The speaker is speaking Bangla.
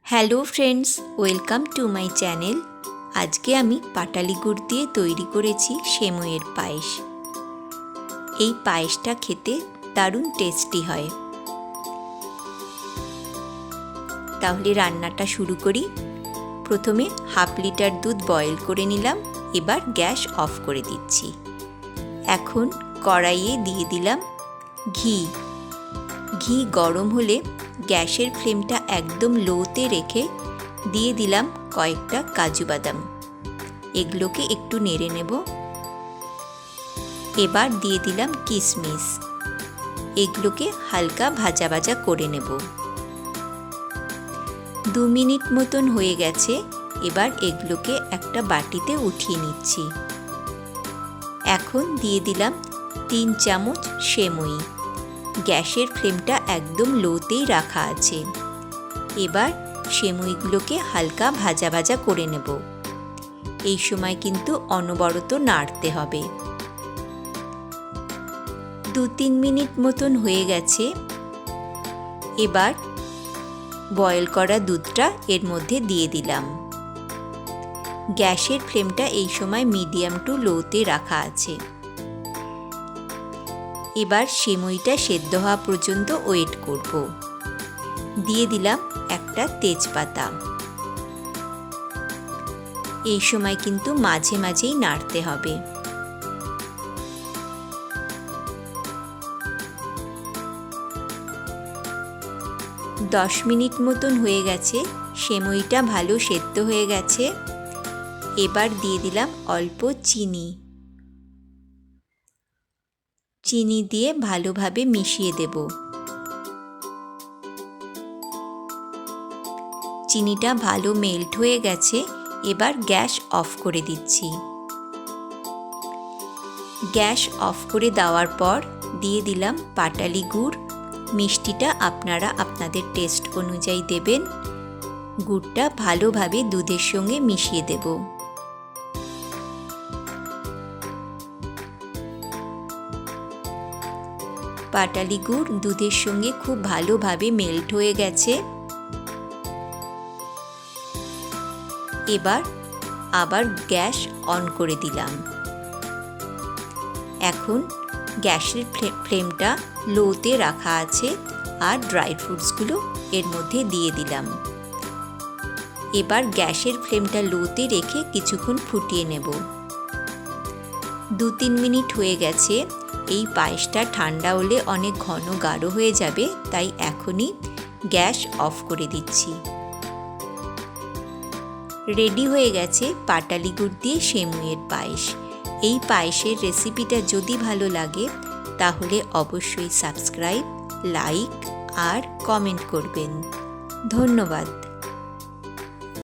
Hello friends, welcome to my channel. আজকে আমি পাটালি গুড় দিয়ে তৈরি করেছি সেমইয়ের পায়েস। এই পায়েসটা খেতে দারুণ টেস্টি হয়। তাহলে রান্নাটা শুরু করি। প্রথমে 1/2 লিটার দুধ বয়েল করে নিলাম। এবার গ্যাস অফ করে দিচ্ছি। এখন কড়াইয়ে দিয়ে দিলাম ঘি গরম হলে গ্যাসের ফ্লেমটা একদম লোতে রেখে দিয়ে দিলাম কয়েকটা কাজু বাদাম। এগুলোকে একটু নেড়ে নেব। এবার দিয়ে দিলাম কিশমিশ। এগুলোকে হালকা ভাজা ভাজা করে নেব। 2 মিনিট মতন হয়ে গেছে। এবার এগুলোকে একটা বাটিতে উঠিয়ে নিচ্ছি। এখন দিয়ে দিলাম 3 চামচ সেমই। গ্যাসের ফ্লেমটা একদম লোতেই রাখা আছে। এবার সেমইগুলোকে হালকা ভাজা ভাজা করে নেব। এই সময় কিন্তু অনবরত নাড়তে হবে। 2-3 মিনিট মতন হয়ে গেছে। এবার বয়েল করা দুধটা এর মধ্যে দিয়ে দিলাম। গ্যাসের ফ্লেমটা এই সময় মিডিয়াম টু লোতে রাখা আছে। এবার সেমইটা সেদ্ধ হওয়া পর্যন্ত ওয়েট করব। দিয়ে দিলাম একটা তেজপাতা। এই সময় কিন্তু মাঝে মাঝেই নাড়তে হবে। দশ মিনিট মতন হয়ে গেছে। সেমইটা ভালো সেদ্ধ হয়ে গেছে। এবার দিয়ে দিলাম অল্প চিনি দিয়ে ভালোভাবে মিশিয়ে দেব। চিনিটা ভালো মেল্ট হয়ে গেছে। এবার গ্যাস অফ করে দিচ্ছি। গ্যাস অফ করে দেওয়ার পর দিয়ে দিলাম পাটালি গুড়। মিষ্টিটা আপনারা আপনাদের টেস্ট অনুযায়ী দেবেন। গুড়টা ভালোভাবে দুধের সঙ্গে মিশিয়ে দেব। পাটালি গুড় দুধের সঙ্গে খুব ভালোভাবে মেল্ট হয়ে গেছে। এবার আবার গ্যাস অন করে দিলাম। এখন গ্যাসের ফ্লেমটা লোতে রাখা আছে আর ড্রাই ফ্রুটসগুলো এর মধ্যে দিয়ে দিলাম। এবার গ্যাসের ফ্লেমটা লোতে রেখে কিছুক্ষণ ফুটিয়ে নেব। 2-3 মিনিট হয়ে গেছে। এই পায়েসটা ঠান্ডা হলে অনেক ঘন গাঢ় হয়ে যাবে, তাই এখনই গ্যাস অফ করে দিচ্ছি। রেডি হয়ে গেছে পাটালি গুড় দিয়ে সেমইয়ের পায়েস। এই পায়েসের রেসিপিটা যদি ভালো লাগে তাহলে অবশ্যই সাবস্ক্রাইব, লাইক আর কমেন্ট করবেন। ধন্যবাদ।